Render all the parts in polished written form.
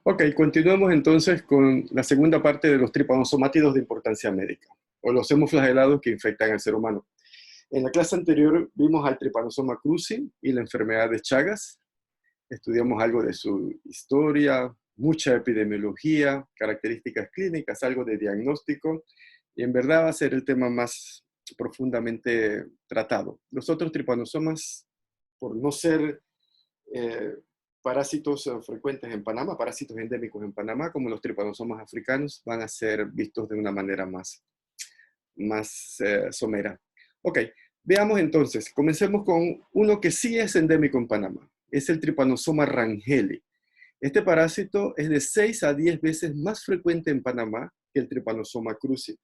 Ok, continuemos entonces con la segunda parte de los tripanosomátidos de importancia médica, o los hemoflagelados que infectan al ser humano. En la clase anterior vimos al Trypanosoma cruzi y la enfermedad de Chagas. Estudiamos algo de su historia, mucha epidemiología, características clínicas, algo de diagnóstico, y en verdad va a ser el tema más profundamente tratado. Los otros tripanosomas, por no ser eh, parásitos frecuentes en Panamá, parásitos endémicos en Panamá, como los tripanosomas africanos, van a ser vistos de una manera más somera. Ok, veamos entonces, comencemos con uno que sí es endémico en Panamá, es el Trypanosoma rangeli. Este parásito es de 6 a 10 veces más frecuente en Panamá que el Trypanosoma cruzi.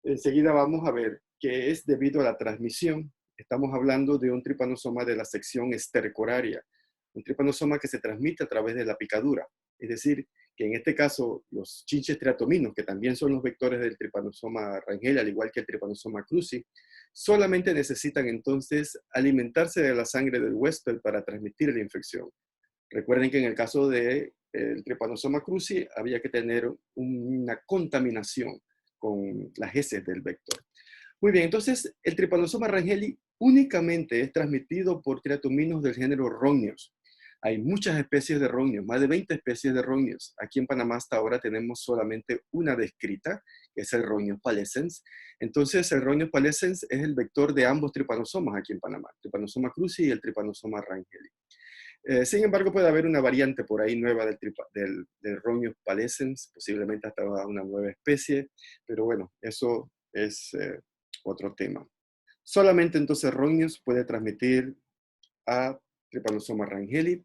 Enseguida vamos a ver que es debido a la transmisión. Estamos hablando de un tripanosoma de la sección estercoraria, un tripanosoma que se transmite a través de la picadura. Es decir, que en este caso los chinches triatominos, que también son los vectores del Trypanosoma rangeli, al igual que el Trypanosoma cruzi, solamente necesitan entonces alimentarse de la sangre del huésped para transmitir la infección. Recuerden que en el caso del Trypanosoma cruzi había que tener una contaminación con las heces del vector. Muy bien, entonces el Trypanosoma rangeli únicamente es transmitido por triatominos del género Rhomnius. Hay muchas especies de Rhomnius, más de 20 especies de Rhomnius. Aquí en Panamá hasta ahora tenemos solamente una descrita, que es el Rhomnius pallescens. Entonces el Rhomnius pallescens es el vector de ambos tripanosomas aquí en Panamá, el Trypanosoma cruzi y el Trypanosoma rangeli. Sin embargo, puede haber una variante por ahí nueva del Rhomnius pallescens, posiblemente hasta una nueva especie, pero bueno, eso es otro tema. Solamente entonces Rhomnius puede transmitir a Trypanosoma rangeli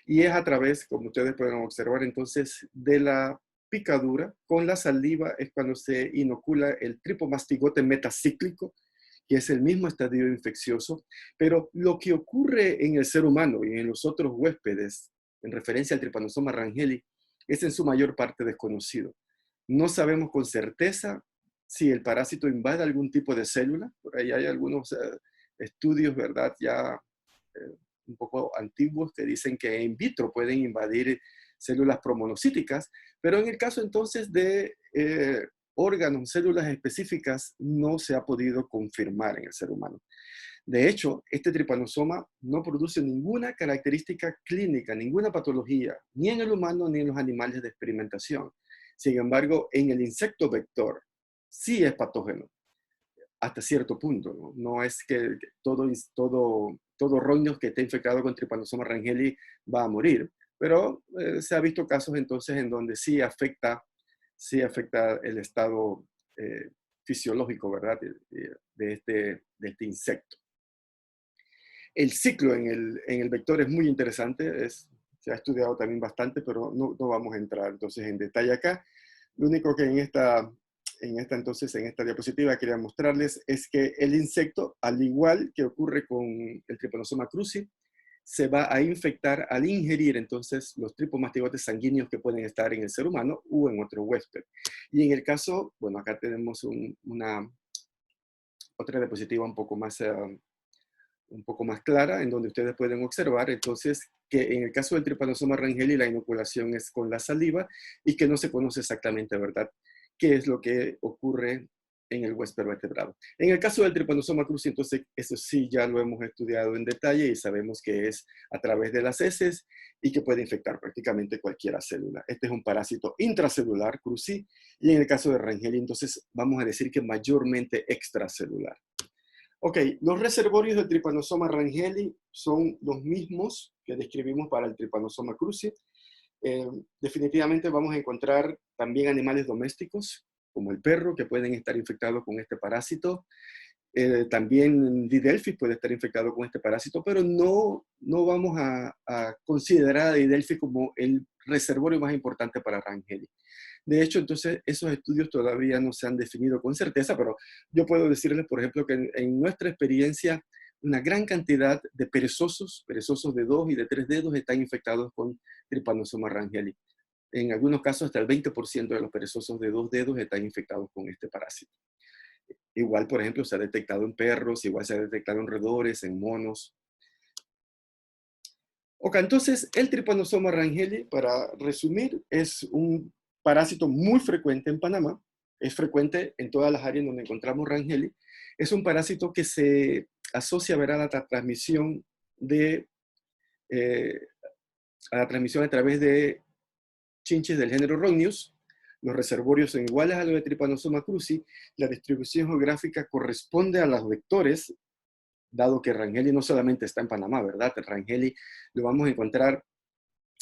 y es a través, como ustedes pueden observar, entonces de la picadura con la saliva es cuando se inocula el tripomastigote metacíclico, que es el mismo estadio infeccioso, pero lo que ocurre en el ser humano y en los otros huéspedes, en referencia al Trypanosoma rangeli, es en su mayor parte desconocido. No sabemos con certeza si el parásito invade algún tipo de célula. Por ahí hay algunos estudios, ¿verdad? Ya un poco antiguos que dicen que in vitro pueden invadir células promonocíticas, pero en el caso entonces de órganos, células específicas, no se ha podido confirmar en el ser humano. De hecho, este tripanosoma no produce ninguna característica clínica, ninguna patología, ni en el humano ni en los animales de experimentación. Sin embargo, en el insecto vector sí es patógeno hasta cierto punto. No es que todo roño que esté infectado con Trypanosoma rangeli va a morir, pero se ha visto casos entonces en donde sí afecta el estado fisiológico, ¿verdad? De este insecto. El ciclo en el vector es muy interesante, se ha estudiado también bastante, pero no vamos a entrar entonces en detalle acá. Lo único que en esta diapositiva quería mostrarles es que el insecto, al igual que ocurre con el Trypanosoma cruzi, se va a infectar al ingerir entonces los tripomastigotes sanguíneos que pueden estar en el ser humano o en otro huésped. Y en el caso, bueno, acá tenemos otra diapositiva un poco más clara, en donde ustedes pueden observar entonces que en el caso del Trypanosoma rangeli la inoculación es con la saliva y que no se conoce exactamente, ¿verdad?, qué es lo que ocurre en el huésped vertebrado. En el caso del Trypanosoma cruzi, entonces, eso sí ya lo hemos estudiado en detalle y sabemos que es a través de las heces y que puede infectar prácticamente cualquier célula. Este es un parásito intracelular, cruzi, y en el caso de rangeli, entonces, vamos a decir que mayormente extracelular. Ok, los reservorios del Trypanosoma rangeli son los mismos que describimos para el Trypanosoma cruzi. Definitivamente vamos a encontrar también animales domésticos, como el perro, que pueden estar infectados con este parásito. También Didelphis puede estar infectado con este parásito, pero no vamos a considerar a Didelphis como el reservorio más importante para Rangeli. De hecho, entonces, esos estudios todavía no se han definido con certeza, pero yo puedo decirles, por ejemplo, que en nuestra experiencia, una gran cantidad de perezosos de 2 y de 3 dedos están infectados con Trypanosoma rangeli. En algunos casos, hasta el 20% de los perezosos de 2 dedos están infectados con este parásito. Igual, por ejemplo, se ha detectado en perros, igual se ha detectado en roedores, en monos. Ok, entonces el Trypanosoma rangeli, para resumir, es un parásito muy frecuente en Panamá. Es frecuente en todas las áreas donde encontramos rangeli. Es un parásito que se asocia, ¿verdad?, a la transmisión de, eh, a la transmisión a través de chinches del género Rhomnius. Los reservorios son iguales a los de Trypanosoma cruzi. La distribución geográfica corresponde a los vectores, dado que Rangeli no solamente está en Panamá, ¿verdad? Rangeli lo vamos a encontrar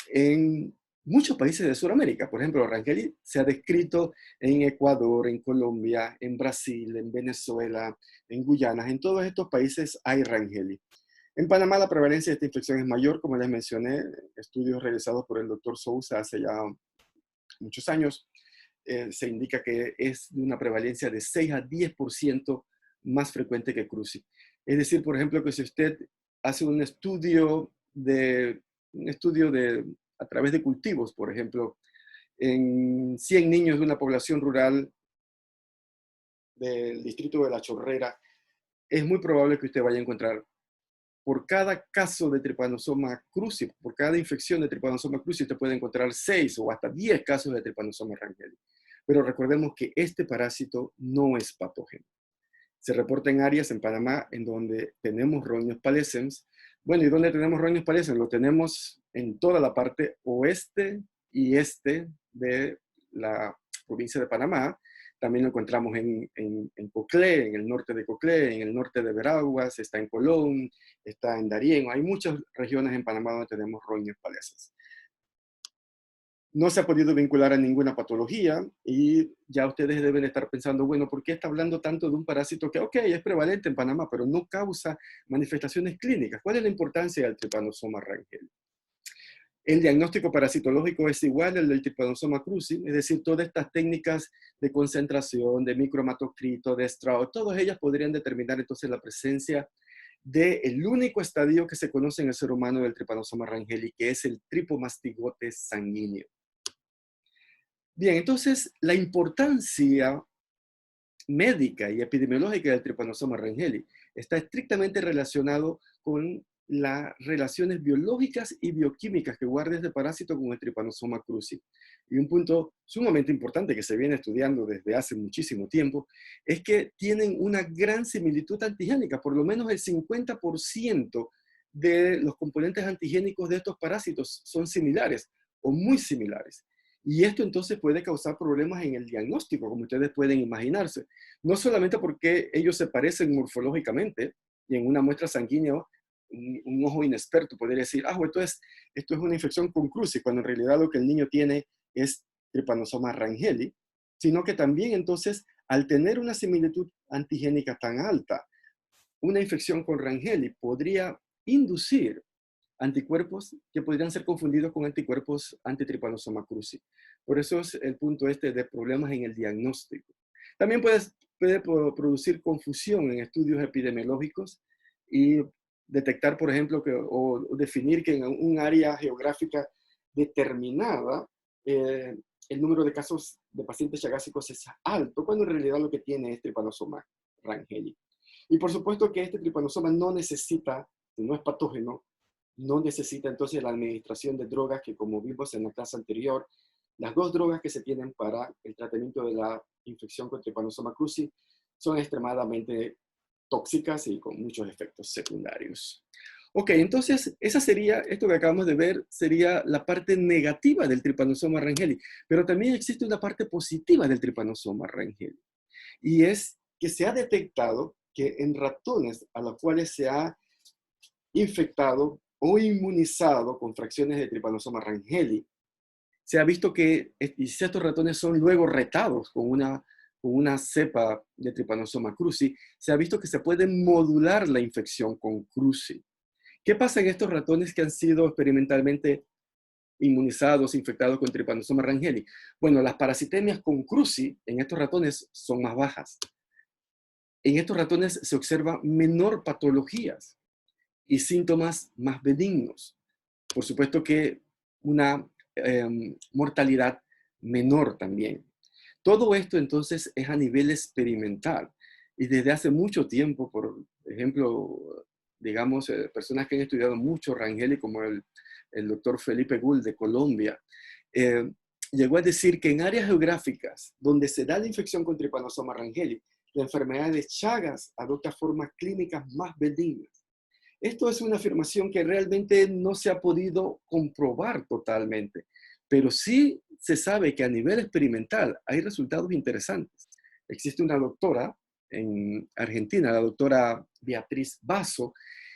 en muchos países de Sudamérica. Por ejemplo, Rangeli se ha descrito en Ecuador, en Colombia, en Brasil, en Venezuela, en Guyana. En todos estos países hay Rangeli. En Panamá la prevalencia de esta infección es mayor, como les mencioné, estudios realizados por el doctor Sousa hace ya muchos años, se indica que es de una prevalencia de 6 a 10% más frecuente que cruzi. Es decir, por ejemplo, que si usted hace un estudio a través de cultivos, por ejemplo, en 100 niños de una población rural del distrito de La Chorrera, es muy probable que usted vaya a encontrar por cada caso de Trypanosoma cruzi, por cada infección de Trypanosoma cruzi, usted puede encontrar 6 o hasta 10 casos de Trypanosoma rangeli. Pero recordemos que este parásito no es patógeno. Se reporta en áreas en Panamá en donde tenemos Rhomnius pallescens. Bueno, ¿y dónde tenemos Rhomnius pallescens? Lo tenemos en toda la parte oeste y este de la provincia de Panamá. También lo encontramos en Coclé, en el norte de Coclé, en el norte de Veraguas, está en Colón, está en Darién. Hay muchas regiones en Panamá donde tenemos Rhomnius pallescens. No se ha podido vincular a ninguna patología y ya ustedes deben estar pensando, bueno, ¿por qué está hablando tanto de un parásito que, ok, es prevalente en Panamá, pero no causa manifestaciones clínicas? ¿Cuál es la importancia del Trypanosoma rangeli? El diagnóstico parasitológico es igual al del Trypanosoma cruzi, es decir, todas estas técnicas de concentración, de micromatocrito, de estrado, todas ellas podrían determinar entonces la presencia del único estadio que se conoce en el ser humano del Trypanosoma rangeli, que es el tripomastigote sanguíneo. Bien, entonces la importancia médica y epidemiológica del Trypanosoma rangeli está estrictamente relacionado con las relaciones biológicas y bioquímicas que guarda este parásito con el Trypanosoma cruzi. Y un punto sumamente importante que se viene estudiando desde hace muchísimo tiempo es que tienen una gran similitud antigénica, por lo menos el 50% de los componentes antigénicos de estos parásitos son similares o muy similares. Y esto entonces puede causar problemas en el diagnóstico, como ustedes pueden imaginarse. No solamente porque ellos se parecen morfológicamente, y en una muestra sanguínea, un ojo inexperto podría decir, esto es una infección con cruzi, cuando en realidad lo que el niño tiene es Trypanosoma rangeli, sino que también entonces, al tener una similitud antigénica tan alta, una infección con rangeli podría inducir anticuerpos que podrían ser confundidos con anticuerpos anti-Trypanosoma cruzi. Por eso es el punto este de problemas en el diagnóstico. También puede producir confusión en estudios epidemiológicos y detectar, por ejemplo, o definir que en un área geográfica determinada el número de casos de pacientes chagásicos es alto, cuando en realidad lo que tiene es Trypanosoma rangeli. Y por supuesto que este Trypanosoma no necesita, si no es patógeno, no necesita entonces la administración de drogas que, como vimos en la clase anterior, las dos drogas que se tienen para el tratamiento de la infección con Trypanosoma cruzi son extremadamente tóxicas y con muchos efectos secundarios. Ok, entonces esto que acabamos de ver sería la parte negativa del Trypanosoma rangeli, pero también existe una parte positiva del Trypanosoma rangeli, y es que se ha detectado que en ratones a los cuales se ha infectado o inmunizado con fracciones de Trypanosoma rangeli, se ha visto que estos ratones son luego retados con una cepa de Trypanosoma cruzi, se ha visto que se puede modular la infección con cruzi. ¿Qué pasa en estos ratones que han sido experimentalmente inmunizados, infectados con Trypanosoma rangeli? Bueno, las parasitemias con cruzi en estos ratones son más bajas. En estos ratones se observa menor patologías y síntomas más benignos. Por supuesto que una mortalidad menor también. Todo esto entonces es a nivel experimental y desde hace mucho tiempo, por ejemplo, digamos, personas que han estudiado mucho Rangel, como el doctor Felipe Gould de Colombia, eh, llegó a decir que en áreas geográficas donde se da la infección con Trypanosoma rangeli, la enfermedad de Chagas adopta formas clínicas más benignas. Esto es una afirmación que realmente no se ha podido comprobar totalmente, pero sí se sabe que a nivel experimental hay resultados interesantes. Existe una doctora en Argentina, la doctora Beatriz Basso,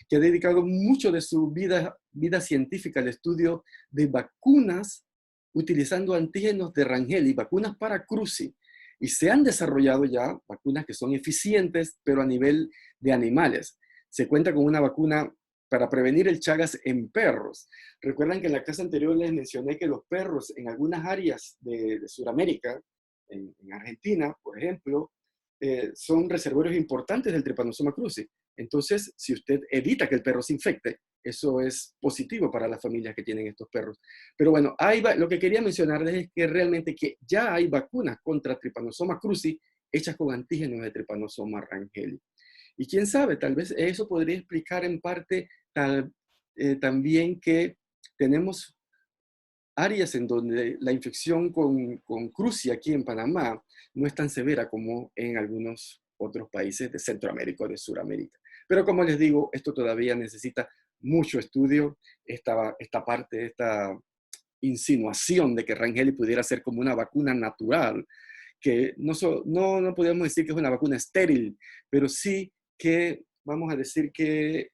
que ha dedicado mucho de su vida científica al estudio de vacunas utilizando antígenos de Rangel vacunas para cruci. Y se han desarrollado ya vacunas que son eficientes, pero a nivel de animales. Se cuenta con una vacuna para prevenir el Chagas en perros. Recuerdan que en la clase anterior les mencioné que los perros en algunas áreas de Sudamérica, en Argentina, por ejemplo, son reservorios importantes del Trypanosoma cruzi. Entonces, si usted evita que el perro se infecte, eso es positivo para las familias que tienen estos perros. Pero bueno, lo que quería mencionarles es que realmente que ya hay vacunas contra Trypanosoma cruzi hechas con antígenos de Trypanosoma rangeli. Y quién sabe, tal vez eso podría explicar en parte también que tenemos áreas en donde la infección con cruzi aquí en Panamá no es tan severa como en algunos otros países de Centroamérica o de Sudamérica. Pero como les digo, esto todavía necesita mucho estudio. Esta parte, esta insinuación de que Rangeli pudiera ser como una vacuna natural, que no podemos decir que es una vacuna estéril, pero sí que, vamos a decir que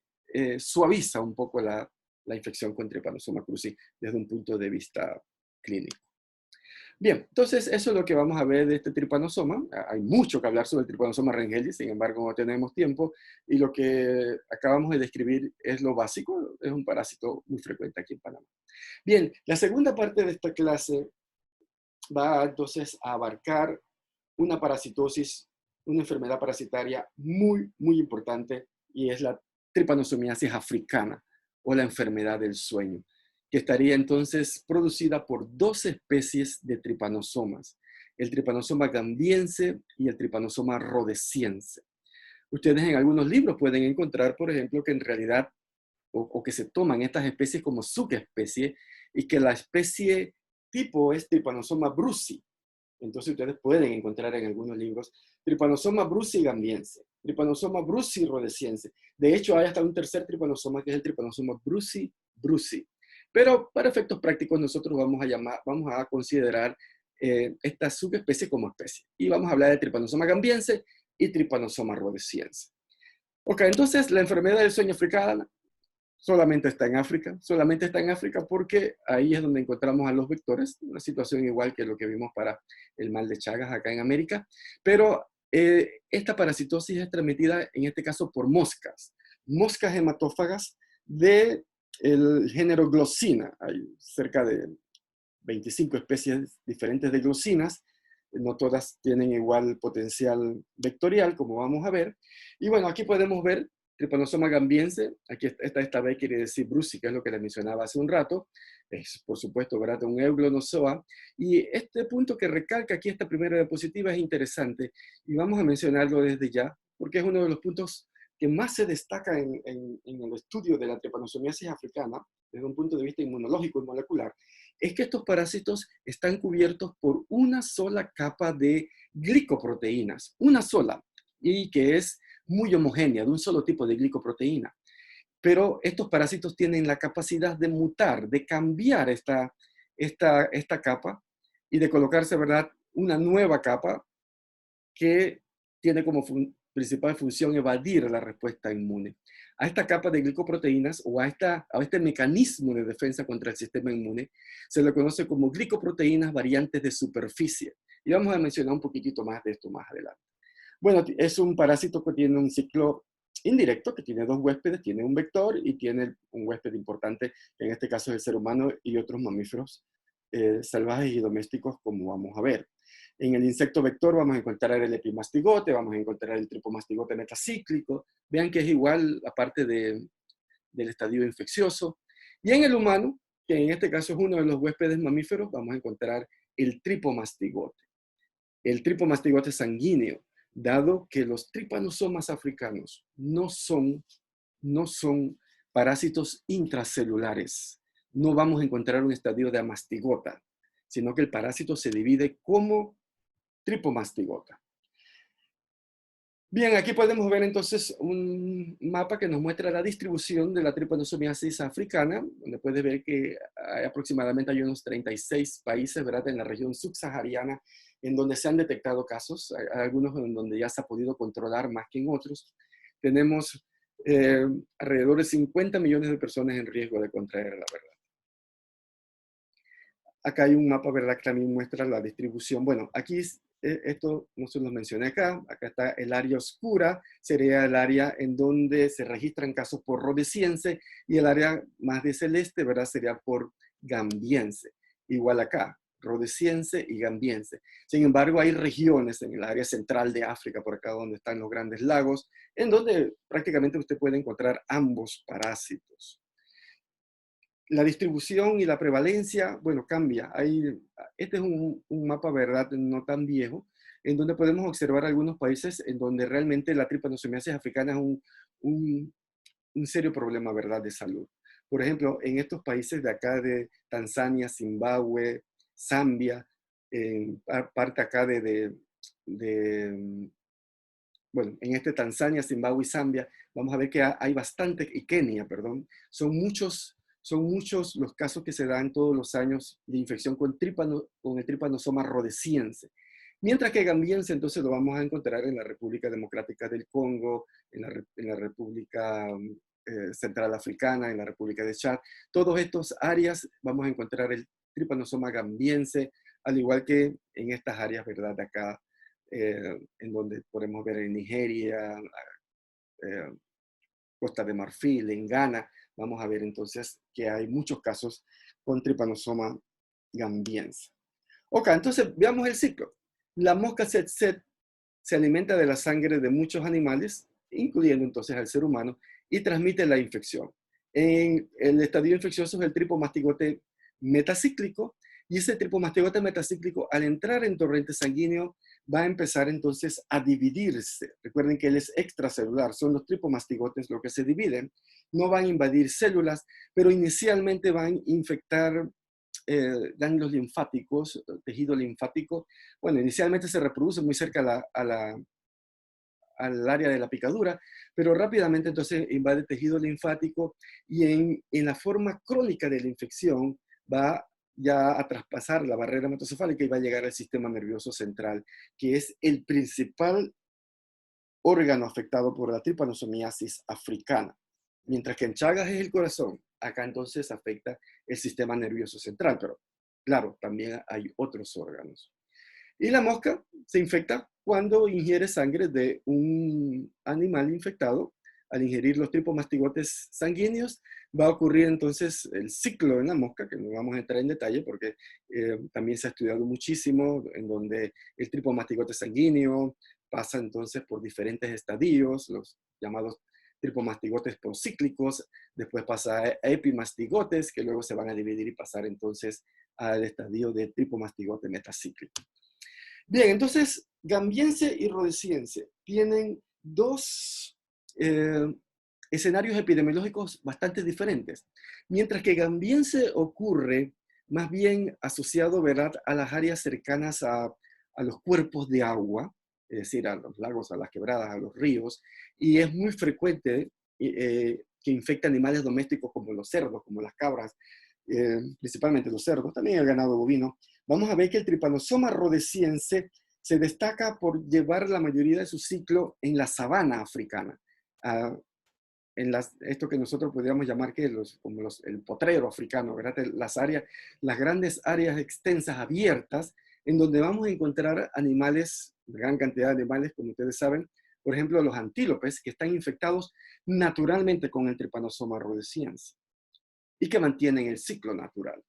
suaviza un poco la infección con Trypanosoma cruzi desde un punto de vista clínico. Bien, entonces eso es lo que vamos a ver de este Trypanosoma. Hay mucho que hablar sobre el Trypanosoma rangeli, sin embargo no tenemos tiempo, y lo que acabamos de describir es lo básico, es un parásito muy frecuente aquí en Panamá. Bien, la segunda parte de esta clase va entonces a abarcar una parasitosis, una enfermedad parasitaria muy, muy importante, y es la tripanosomiasis africana o la enfermedad del sueño, que estaría entonces producida por dos especies de tripanosomas, el tripanosoma gambiense y el tripanosoma rhodesiense. Ustedes en algunos libros pueden encontrar, por ejemplo, que en realidad, o que se toman estas especies como subespecie, y que la especie tipo es Trypanosoma brucei. Entonces ustedes pueden encontrar en algunos libros Trypanosoma brucei gambiense, Trypanosoma brucei rhodesiense. De hecho, hay hasta un tercer tripanosoma que es el Trypanosoma brucei brucei. Pero para efectos prácticos nosotros vamos a considerar esta subespecie como especie. Y vamos a hablar de Trypanosoma gambiense y Trypanosoma rhodesiense. Ok, entonces la enfermedad del sueño africana solamente está en África porque ahí es donde encontramos a los vectores, una situación igual que lo que vimos para el mal de Chagas acá en América, pero esta parasitosis es transmitida en este caso por moscas hematófagas del género Glossina. Hay cerca de 25 especies diferentes de glossinas, no todas tienen igual potencial vectorial, como vamos a ver. Y bueno, aquí podemos ver Trypanosoma gambiense, aquí está esta B, quiere decir brucei, que es lo que les mencionaba hace un rato, es por supuesto, ¿verdad?, un euglonozoa, y este punto que recalca aquí esta primera diapositiva es interesante, y vamos a mencionarlo desde ya, porque es uno de los puntos que más se destaca en el estudio de la tripanosomiasis africana, desde un punto de vista inmunológico y molecular, es que estos parásitos están cubiertos por una sola capa de glicoproteínas, una sola, y que es muy homogénea, de un solo tipo de glicoproteína. Pero estos parásitos tienen la capacidad de mutar, de cambiar esta capa y de colocarse, ¿verdad?, una nueva capa que tiene como principal función evadir la respuesta inmune. A esta capa de glicoproteínas o a este mecanismo de defensa contra el sistema inmune se le conoce como glicoproteínas variantes de superficie. Y vamos a mencionar un poquitito más de esto más adelante. Bueno, es un parásito que tiene un ciclo indirecto, que tiene dos huéspedes, tiene un vector y tiene un huésped importante, que en este caso es el ser humano y otros mamíferos salvajes y domésticos, como vamos a ver. En el insecto vector vamos a encontrar el epimastigote, vamos a encontrar el tripomastigote metacíclico. Vean que es igual aparte del estadio infeccioso. Y en el humano, que en este caso es uno de los huéspedes mamíferos, vamos a encontrar el tripomastigote. El tripomastigote sanguíneo, dado que los tripanosomas africanos no son no son parásitos intracelulares. No vamos a encontrar un estadio de amastigota, sino que el parásito se divide como tripomastigota. Bien, aquí podemos ver entonces un mapa que nos muestra la distribución de la tripanosomiasis africana, donde puedes ver que hay aproximadamente hay unos 36 países, ¿verdad?, en la región subsahariana, en donde se han detectado casos, hay algunos en donde ya se ha podido controlar más que en otros. Tenemos alrededor de 50 millones de personas en riesgo de contraer la verdad. Acá hay un mapa, ¿verdad?, que también muestra la distribución. Bueno, aquí esto no se los mencioné acá. Acá está el área oscura, sería el área en donde se registran casos por rhodesiense, y el área más de celeste, ¿verdad?, sería por gambiense. Igual acá, rhodesiense y gambiense. Sin embargo, hay regiones en el área central de África, por acá donde están los grandes lagos, en donde prácticamente usted puede encontrar ambos parásitos. La distribución y la prevalencia, bueno, cambia. Este es un mapa, ¿verdad?, no tan viejo, en donde podemos observar algunos países en donde realmente la tripanosomiasis africana es un serio problema, ¿verdad?, de salud. Por ejemplo, en estos países de acá de Tanzania, Zimbabue, Zambia, parte acá bueno, en este Tanzania, Zimbabue y Zambia, vamos a ver que hay bastante, y Kenia, perdón, son muchos los casos que se dan todos los años de infección con el tripanosoma rhodesiense. Mientras que gambiense, entonces lo vamos a encontrar en la República Democrática del Congo, en la República Central Africana, en la República de Chad. Todas estas áreas vamos a encontrar el tripanosoma gambiense, al igual que en estas áreas, ¿verdad?, de acá, en donde podemos ver en Nigeria, eh, Costa de Marfil, en Ghana, vamos a ver entonces que hay muchos casos con tripanosoma gambiense. Ok, entonces veamos el ciclo. La mosca tsetse se alimenta de la sangre de muchos animales, incluyendo entonces al ser humano, y transmite la infección. En el estadio infeccioso es el tripomastigote metacíclico, y ese tripomastigote metacíclico, al entrar en torrente sanguíneo, va a empezar entonces a dividirse. Recuerden que él es extracelular, son los tripomastigotes los que se dividen, no van a invadir células, pero inicialmente van a infectar ganglios linfáticos, tejido linfático. Bueno, inicialmente se reproduce muy cerca al área de la picadura, pero rápidamente entonces invade tejido linfático, y en la forma crónica de la infección va ya a traspasar la barrera hematocefálica y va a llegar al sistema nervioso central, que es el principal órgano afectado por la tripanosomiasis africana. Mientras que en Chagas es el corazón, acá entonces afecta el sistema nervioso central, pero claro, también hay otros órganos. Y la mosca se infecta cuando ingiere sangre de un animal infectado. Al ingerir los tripomastigotes sanguíneos, va a ocurrir entonces el ciclo en la mosca, que no vamos a entrar en detalle porque también se ha estudiado muchísimo, en donde el tripomastigote sanguíneo pasa entonces por diferentes estadios, los llamados tripomastigotes procíclicos, después pasa a epimastigotes, que luego se van a dividir y pasar entonces al estadio de tripomastigote metacíclico. Bien, entonces, gambiense y rhodesiense tienen dos escenarios epidemiológicos bastante diferentes. Mientras que gambiense ocurre más bien asociado, ¿verdad?, a las áreas cercanas a los cuerpos de agua, es decir, a los lagos, a las quebradas, a los ríos, y es muy frecuente que infecte animales domésticos como los cerdos, como las cabras, principalmente los cerdos, también el ganado bovino. Vamos a ver que el tripanosoma rhodesiense se destaca por llevar la mayoría de su ciclo en la sabana africana, esto que nosotros podríamos llamar que el potrero africano, ¿verdad? Las grandes áreas extensas, abiertas, en donde vamos a encontrar animales, gran cantidad de animales, como ustedes saben, por ejemplo, los antílopes, que están infectados naturalmente con el tripanosoma rhodesiense y que mantienen el ciclo natural.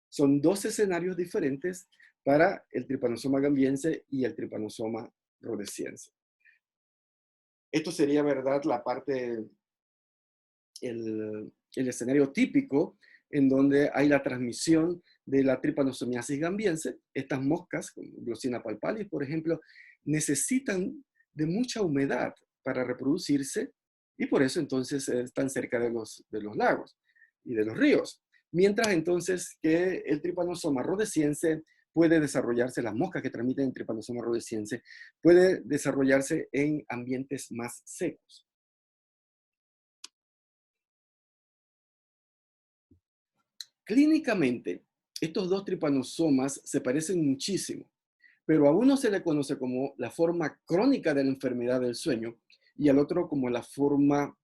Son dos escenarios diferentes para el tripanosoma gambiense y el tripanosoma rhodesiense. Esto sería, ¿verdad?, el escenario típico en donde hay la transmisión de la tripanosomiasis gambiense. Estas moscas, como Glossina palpalis, por ejemplo, necesitan de mucha humedad para reproducirse, y por eso entonces están cerca de los lagos y de los ríos. Mientras entonces que el Trypanosoma rhodesiense puede desarrollarse, las moscas que transmiten el Trypanosoma rhodesiense, puede desarrollarse en ambientes más secos. Clínicamente, estos dos tripanosomas se parecen muchísimo, pero a uno se le conoce como la forma crónica de la enfermedad del sueño y al otro como la forma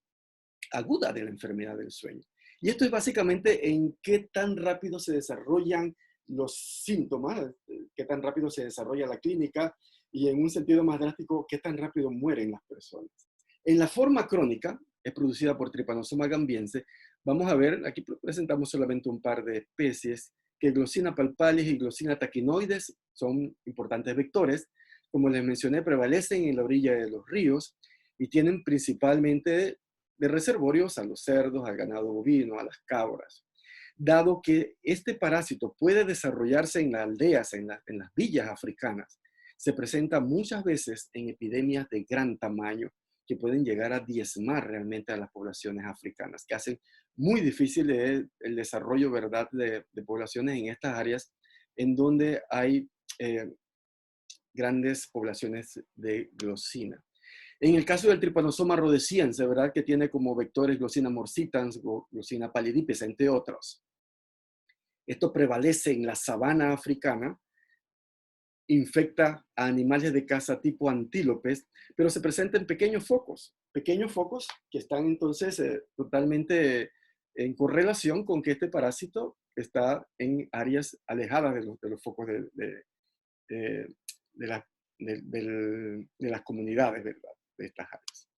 aguda de la enfermedad del sueño. Y esto es básicamente en qué tan rápido se desarrollan los síntomas, qué tan rápido se desarrolla la clínica y en un sentido más drástico, qué tan rápido mueren las personas. En la forma crónica, es producida por Trypanosoma gambiense, vamos a ver, aquí presentamos solamente un par de especies, que Glossina palpalis y Glossina tachinoides son importantes vectores. Como les mencioné, prevalecen en la orilla de los ríos y tienen principalmente de reservorios a los cerdos, al ganado bovino, a las cabras. Dado que este parásito puede desarrollarse en las aldeas, en las villas africanas, se presenta muchas veces en epidemias de gran tamaño que pueden llegar a diezmar realmente a las poblaciones africanas, que hacen muy difícil el desarrollo, ¿verdad?, de poblaciones en estas áreas en donde hay grandes poblaciones de Glossina. En el caso del Trypanosoma rhodesiense, ¿verdad?, que tiene como vectores Glossina morsitans, Glossina pallidipes, entre otros. Esto prevalece en la sabana africana, infecta a animales de caza tipo antílopes, pero se presenta en pequeños focos que están entonces totalmente en correlación con que este parásito está en áreas alejadas de los focos de, la, de las comunidades, ¿verdad?, de estas áreas.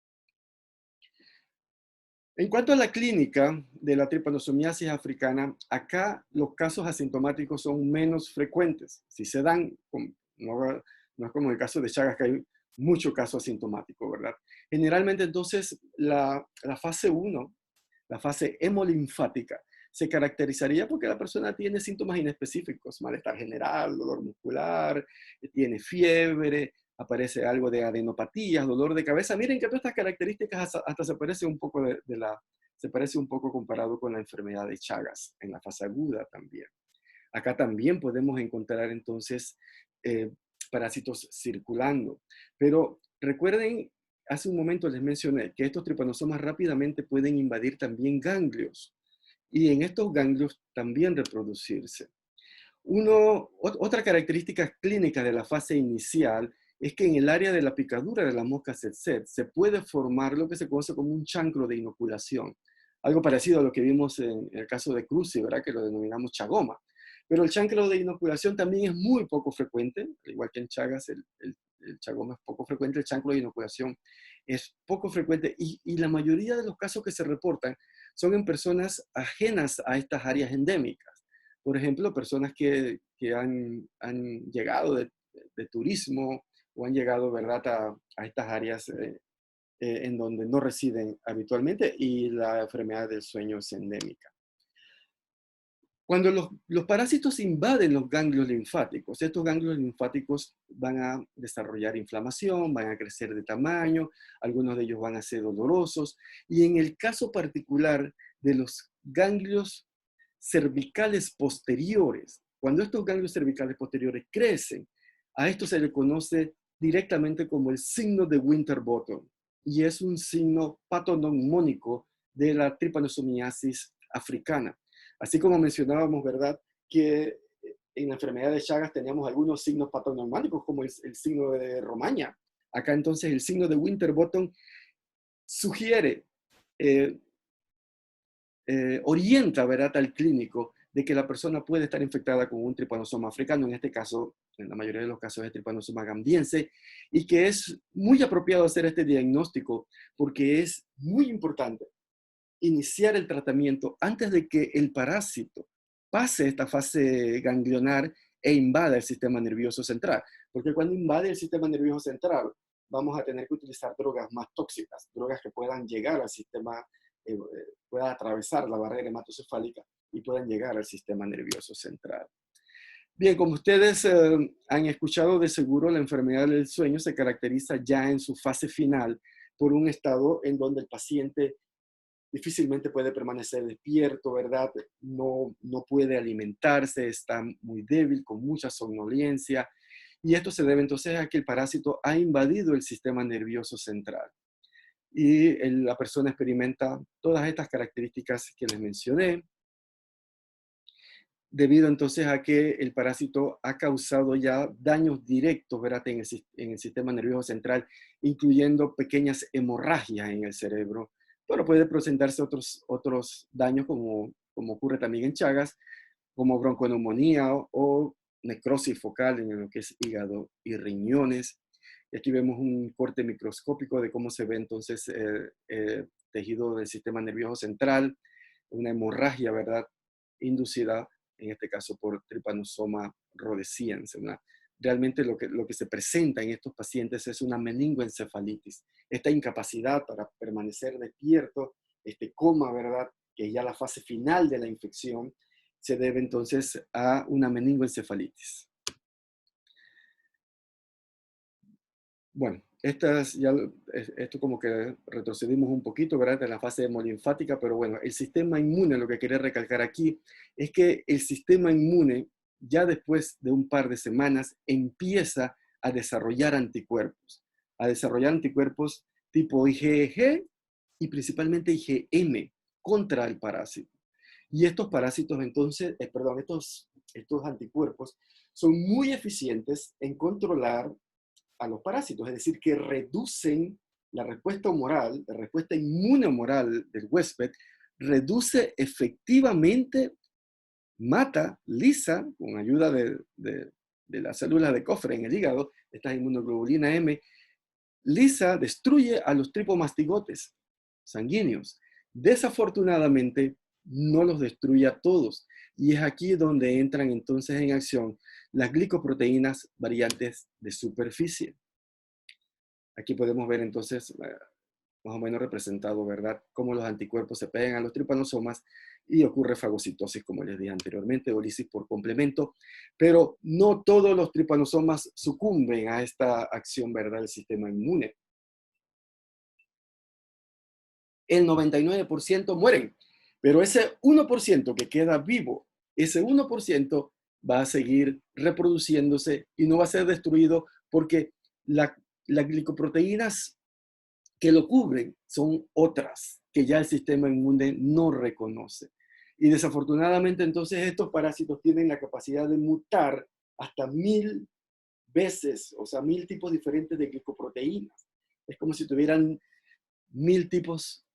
En cuanto a la clínica de la tripanosomiasis africana, acá los casos asintomáticos son menos frecuentes. Si se dan, no es como el caso de Chagas, que hay mucho caso asintomático, ¿verdad? Generalmente entonces la fase 1, la fase hemolinfática, se caracterizaría porque la persona tiene síntomas inespecíficos, malestar general, dolor muscular, tiene fiebre, aparece algo de adenopatías, dolor de cabeza. Miren que todas estas características hasta se parece un poco se parece un poco comparado con la enfermedad de Chagas en la fase aguda también. Acá también podemos encontrar entonces parásitos circulando. Pero recuerden, hace un momento les mencioné que estos tripanosomas rápidamente pueden invadir también ganglios y en estos ganglios también reproducirse. Otra característica clínica de la fase inicial es que en el área de la picadura de la mosca tsetse se puede formar lo que se conoce como un chancro de inoculación. Algo parecido a lo que vimos en el caso de Cruzi, ¿verdad?, que lo denominamos chagoma. Pero el chancro de inoculación también es muy poco frecuente, al igual que en Chagas el chagoma es poco frecuente, el chancro de inoculación es poco frecuente y la mayoría de los casos que se reportan son en personas ajenas a estas áreas endémicas. Por ejemplo, personas que han llegado de turismo o han llegado, ¿verdad?, a estas áreas en donde no residen habitualmente y la enfermedad del sueño es endémica. Cuando los parásitos invaden los ganglios linfáticos, estos ganglios linfáticos van a desarrollar inflamación, van a crecer de tamaño, algunos de ellos van a ser dolorosos, y en el caso particular de los ganglios cervicales posteriores, cuando estos ganglios cervicales posteriores crecen, a esto se le conoce directamente como el signo de Winterbottom, y es un signo patognomónico de la tripanosomiasis africana. Así como mencionábamos, ¿verdad?, que en la enfermedad de Chagas teníamos algunos signos patognomónicos, como el signo de Romaña. Acá entonces el signo de Winterbottom sugiere, orienta, ¿verdad?, al clínico de que la persona puede estar infectada con un tripanosoma africano, en este caso, en la mayoría de los casos es tripanosoma gambiense, y que es muy apropiado hacer este diagnóstico porque es muy importante iniciar el tratamiento antes de que el parásito pase esta fase ganglionar e invada el sistema nervioso central. Porque cuando invade el sistema nervioso central, vamos a tener que utilizar drogas más tóxicas, drogas que puedan llegar al sistema, puedan atravesar la barrera hematocefálica y puedan llegar al sistema nervioso central. Bien, como ustedes han escuchado de seguro, la enfermedad del sueño se caracteriza ya en su fase final por un estado en donde el paciente difícilmente puede permanecer despierto, ¿verdad? No puede alimentarse, está muy débil, con mucha somnolencia. Y esto se debe entonces a que el parásito ha invadido el sistema nervioso central. Y la persona experimenta todas estas características que les mencioné, debido entonces a que el parásito ha causado ya daños directos, ¿verdad? En el sistema nervioso central, incluyendo pequeñas hemorragias en el cerebro, pero puede presentarse otros daños como ocurre también en Chagas, como bronconeumonía o necrosis focal en lo que es hígado y riñones. Y aquí vemos un corte microscópico de cómo se ve entonces tejido del sistema nervioso central, una hemorragia, ¿verdad? Inducida, en este caso, por Trypanosoma rhodesiense. Realmente lo que se presenta en estos pacientes es una meningoencefalitis. Esta incapacidad para permanecer despierto, este coma, ¿verdad? Que es ya la fase final de la infección, se debe entonces a una meningoencefalitis. Bueno, esto como que retrocedimos un poquito, ¿verdad? En la fase hemolinfática, pero bueno, el sistema inmune, lo que quería recalcar aquí, es que el sistema inmune, ya después de un par de semanas, empieza a desarrollar anticuerpos tipo IgG y principalmente IgM contra el parásito. Y estos parásitos, entonces, estos anticuerpos son muy eficientes en controlar a los parásitos, es decir, que reducen la respuesta humoral, la respuesta inmunohumoral del huésped, reduce efectivamente, mata, lisa, con ayuda de las células de cofre en el hígado, esta inmunoglobulina M, lisa, destruye a los tripomastigotes sanguíneos. Desafortunadamente, no los destruye a todos. Y es aquí donde entran entonces en acción las glicoproteínas variantes de superficie. Aquí podemos ver entonces, más o menos representado, ¿verdad?, cómo los anticuerpos se pegan a los tripanosomas y ocurre fagocitosis, como les dije anteriormente, o lisis por complemento, pero no todos los tripanosomas sucumben a esta acción, ¿verdad?, del sistema inmune. El 99% mueren, pero ese 1% que queda vivo, ese 1% va a seguir reproduciéndose y no va a ser destruido porque las glicoproteínas que lo cubren son otras que ya el sistema inmune no reconoce. Y desafortunadamente entonces estos parásitos tienen la capacidad de mutar hasta 1000 veces, o sea, 1000 tipos diferentes de glicoproteínas. Es como si tuvieran 1000 tipos,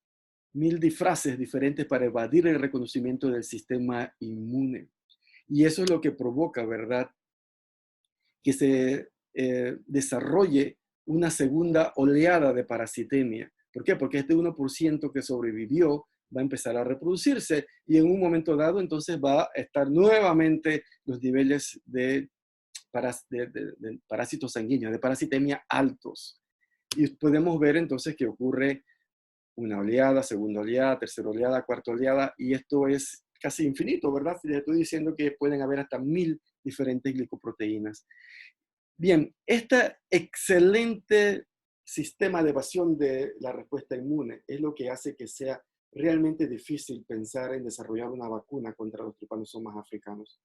1000 disfraces diferentes para evadir el reconocimiento del sistema inmune. Y eso es lo que provoca, ¿verdad?, que se desarrolle una segunda oleada de parasitemia. ¿Por qué? Porque este 1% que sobrevivió va a empezar a reproducirse y en un momento dado entonces va a estar nuevamente los niveles de parásitos sanguíneos, de parasitemia altos. Y podemos ver entonces que ocurre una oleada, segunda oleada, tercera oleada, cuarta oleada, y esto es casi infinito, ¿verdad? Les estoy diciendo que pueden haber hasta 1000 diferentes glicoproteínas. Bien, este excelente sistema de evasión de la respuesta inmune es lo que hace que sea realmente difícil pensar en desarrollar una vacuna contra los tripanosomas africanos.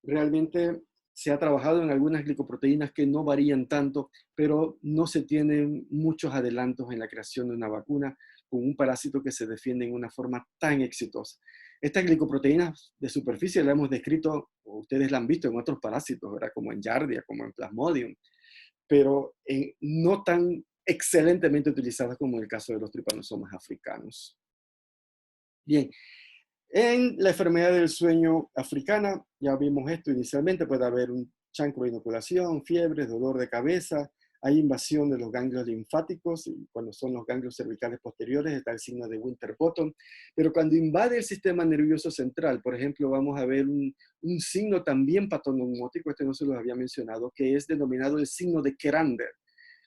Realmente se ha trabajado en algunas glicoproteínas que no varían tanto, pero no se tienen muchos adelantos en la creación de una vacuna con un parásito que se defiende en una forma tan exitosa. Estas glicoproteínas de superficie las hemos descrito, o ustedes la han visto en otros parásitos, ¿verdad?, como en Giardia, como en Plasmodium, pero no tan excelentemente utilizadas como en el caso de los tripanosomas africanos. Bien, en la enfermedad del sueño africana, ya vimos esto inicialmente, puede haber un chancro de inoculación, fiebre, dolor de cabeza, hay invasión de los ganglios linfáticos, y cuando son los ganglios cervicales posteriores está el signo de Winterbottom, pero cuando invade el sistema nervioso central, por ejemplo, vamos a ver un signo también patoneumótico, este no se los había mencionado, que es denominado el signo de Kerander.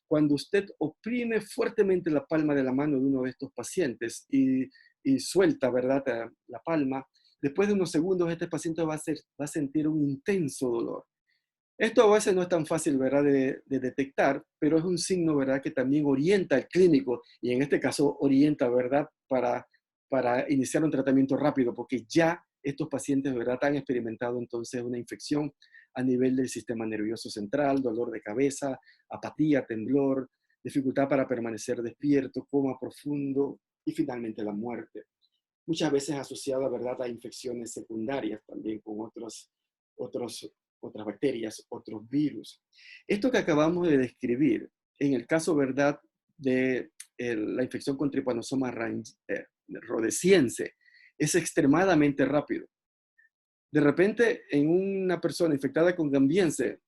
Cuando usted oprime fuertemente la palma de la mano de uno de estos pacientes y suelta, ¿verdad?, la palma, después de unos segundos este paciente va a sentir un intenso dolor. Esto a veces no es tan fácil, ¿verdad?, de detectar, pero es un signo, ¿verdad?, que también orienta al clínico y en este caso orienta, ¿verdad?, para iniciar un tratamiento rápido, porque ya estos pacientes, ¿verdad?, han experimentado entonces una infección a nivel del sistema nervioso central, dolor de cabeza, apatía, temblor, dificultad para permanecer despierto, coma profundo y finalmente la muerte. Muchas veces asociada, ¿verdad?, a infecciones secundarias también con otros, otras bacterias, otros virus. Esto que acabamos de describir, en el caso, ¿verdad?, de la infección con Trypanosoma rhodesiense, es extremadamente rápido. De repente, en una persona infectada con gambiense,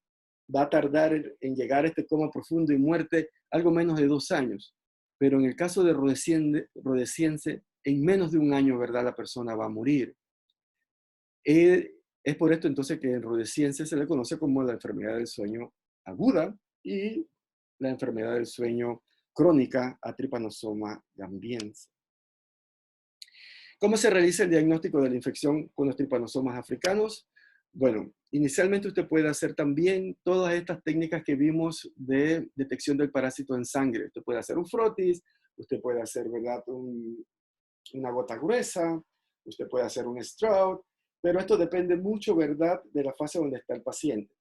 va a tardar en llegar a este coma profundo y muerte algo menos de 2 años. Pero en el caso de rhodesiense, en menos de un año, ¿verdad?, la persona va a morir. Es por esto entonces que en rhodesiense se le conoce como la enfermedad del sueño aguda y la enfermedad del sueño crónica a Trypanosoma gambiense. ¿Cómo se realiza el diagnóstico de la infección con los tripanosomas africanos? Bueno, inicialmente usted puede hacer también todas estas técnicas que vimos de detección del parásito en sangre. Usted puede hacer un frotis, usted puede hacer, ¿verdad?, una gota gruesa, usted puede hacer un Stroud, pero esto depende mucho, ¿verdad?, de la fase donde está el paciente,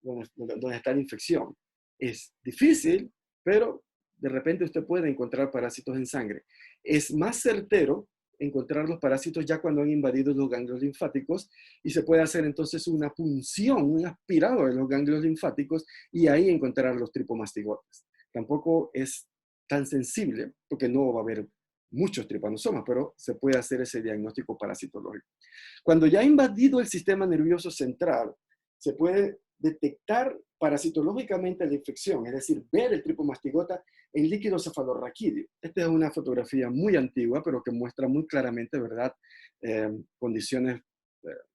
donde está la infección. Es difícil, pero de repente usted puede encontrar parásitos en sangre. Es más certero encontrar los parásitos ya cuando han invadido los ganglios linfáticos y se puede hacer entonces una punción, un aspirado de los ganglios linfáticos y ahí encontrar los tripomastigotes. Tampoco es tan sensible porque no va a haber muchos tripanosomas, pero se puede hacer ese diagnóstico parasitológico. Cuando ya ha invadido el sistema nervioso central, se puede detectar parasitológicamente la infección, es decir, ver el tripomastigota en líquido cefalorraquídeo. Esta es una fotografía muy antigua, pero que muestra muy claramente, ¿verdad?, condiciones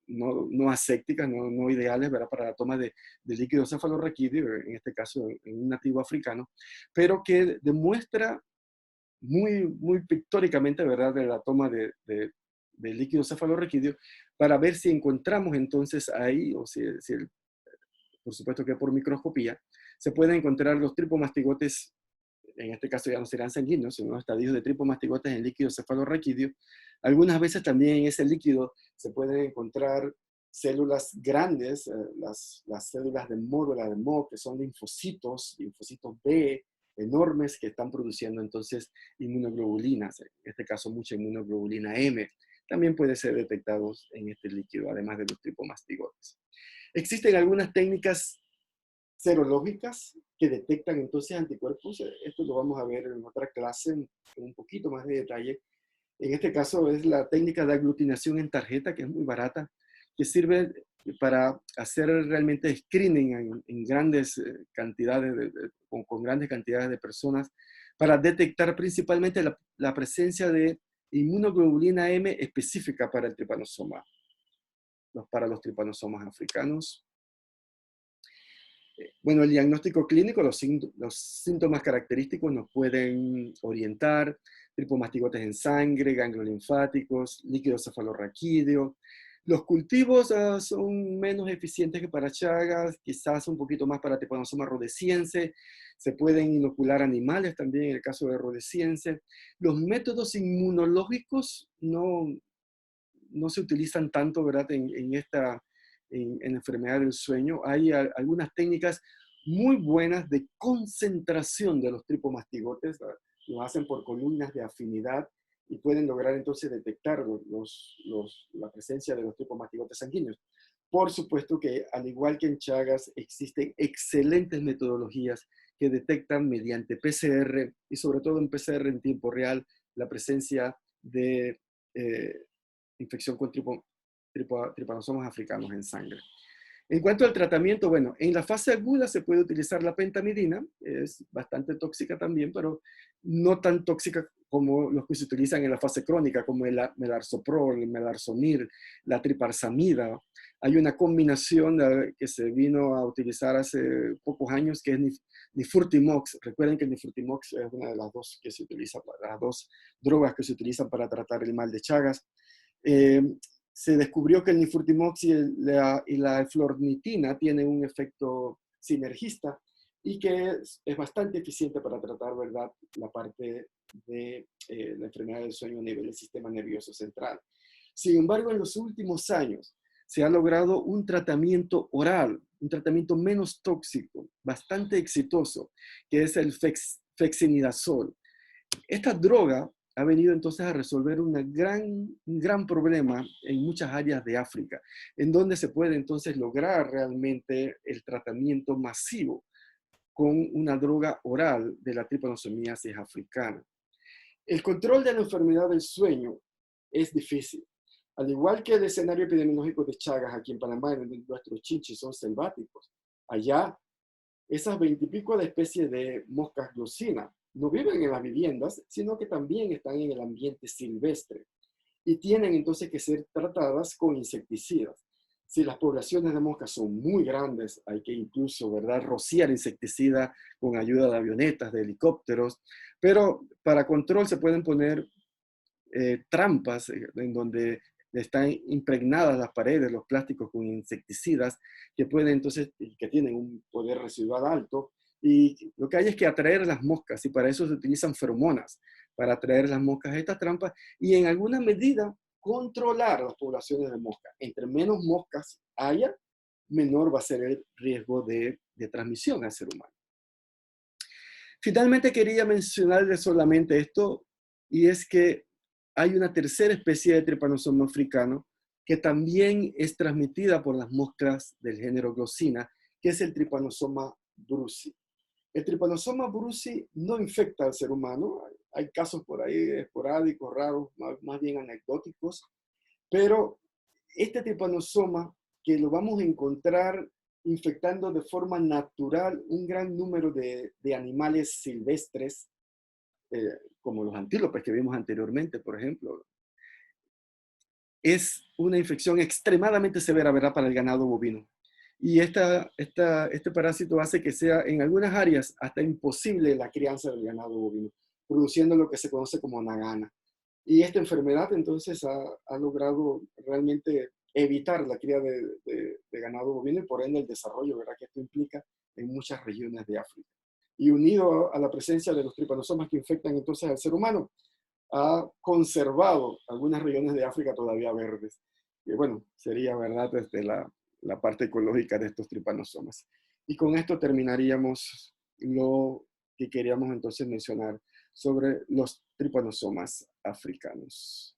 no asépticas, no ideales, ¿verdad?, para la toma de líquido cefalorraquídeo, en este caso en un nativo africano, pero que demuestra muy pictóricamente, ¿verdad?, de la toma de líquido cefalorraquídeo para ver si encontramos entonces ahí, o por supuesto que por microscopía, se pueden encontrar los tripomastigotes, en este caso ya no serán sanguíneos, sino estadios de tripomastigotes en líquido cefalorraquídeo. Algunas veces también en ese líquido se pueden encontrar células grandes, las células de módula de Mo, que son linfocitos B, enormes, que están produciendo entonces inmunoglobulinas, en este caso mucha inmunoglobulina M. También puede ser detectados en este líquido, además de los tripomastigotes. Existen algunas técnicas serológicas que detectan entonces anticuerpos. Esto lo vamos a ver en otra clase con un poquito más de detalle. En este caso es la técnica de aglutinación en tarjeta, que es muy barata, que sirve para hacer realmente screening en grandes cantidades, con grandes cantidades de personas, para detectar principalmente la presencia de inmunoglobulina M específica para el tripanosoma, para los tripanosomas africanos. Bueno, el diagnóstico clínico, los síntomas característicos nos pueden orientar: tripomastigotes en sangre, ganglios linfáticos, líquido cefalorraquídeo. Los cultivos son menos eficientes que para Chagas, quizás un poquito más para Trypanosoma rhodesiense. Se pueden inocular animales también en el caso de rhodesiense. Los métodos inmunológicos no se utilizan tanto, ¿verdad?, en enfermedad del sueño. Hay algunas técnicas muy buenas de concentración de los tripomastigotes, ¿verdad? Lo hacen por columnas de afinidad y pueden lograr entonces detectar la presencia de los tripomastigotes sanguíneos. Por supuesto que, al igual que en Chagas, existen excelentes metodologías que detectan mediante PCR y sobre todo en PCR en tiempo real la presencia de infección con tripanosomas africanos en sangre. En cuanto al tratamiento, bueno, en la fase aguda se puede utilizar la pentamidina, es bastante tóxica también, pero no tan tóxica como los que se utilizan en la fase crónica, como el melarsoprol, el melarsonil, la triparsamida. Hay una combinación que se vino a utilizar hace pocos años, que es nifurtimox. Recuerden que el nifurtimox es una de las dos que se utiliza, las dos drogas que se utilizan para tratar el mal de Chagas. se descubrió que el nifurtimox y la eflornitina tienen un efecto sinergista y que es bastante eficiente para tratar, ¿verdad?, la parte de la enfermedad del sueño a nivel del sistema nervioso central. Sin embargo, en los últimos años se ha logrado un tratamiento oral, un tratamiento menos tóxico, bastante exitoso, que es el fexinidazol. Esta droga ha venido entonces a resolver un gran problema en muchas áreas de África, en donde se puede entonces lograr realmente el tratamiento masivo con una droga oral de la tripanosomiasis africana. El control de la enfermedad del sueño es difícil. Al igual que el escenario epidemiológico de Chagas aquí en Panamá, en donde nuestros chinchis son selváticos, allá esas 20 y pico de especies de moscas glossina no viven en las viviendas, sino que también están en el ambiente silvestre y tienen entonces que ser tratadas con insecticidas. Si las poblaciones de moscas son muy grandes, hay que incluso, ¿verdad?, rociar insecticida con ayuda de avionetas, de helicópteros, pero para control se pueden poner trampas en donde están impregnadas las paredes, los plásticos con insecticidas que pueden entonces, que tienen un poder residual alto, y lo que hay es que atraer las moscas, y para eso se utilizan feromonas, para atraer las moscas a estas trampas, y en alguna medida controlar las poblaciones de moscas. Entre menos moscas haya, menor va a ser el riesgo de transmisión al ser humano. Finalmente quería mencionarles solamente esto, y es que hay una tercera especie de Trypanosoma africano que también es transmitida por las moscas del género Glossina, que es el Trypanosoma brucei. El Trypanosoma brucei no infecta al ser humano. Hay casos por ahí esporádicos, raros, más bien anecdóticos, pero este Trypanosoma, que lo vamos a encontrar infectando de forma natural un gran número de animales silvestres, como los antílopes que vimos anteriormente, por ejemplo, es una infección extremadamente severa, ¿verdad?, para el ganado bovino. Y este parásito hace que sea en algunas áreas hasta imposible la crianza del ganado bovino, produciendo lo que se conoce como nagana. Y esta enfermedad entonces ha logrado realmente evitar la cría de ganado bovino y por ende el desarrollo, ¿verdad?, que esto implica en muchas regiones de África. Y unido a la presencia de los tripanosomas que infectan entonces al ser humano, ha conservado algunas regiones de África todavía verdes. Y bueno, sería verdad desde la parte ecológica de estos tripanosomas. Y con esto terminaríamos lo que queríamos entonces mencionar sobre los tripanosomas africanos.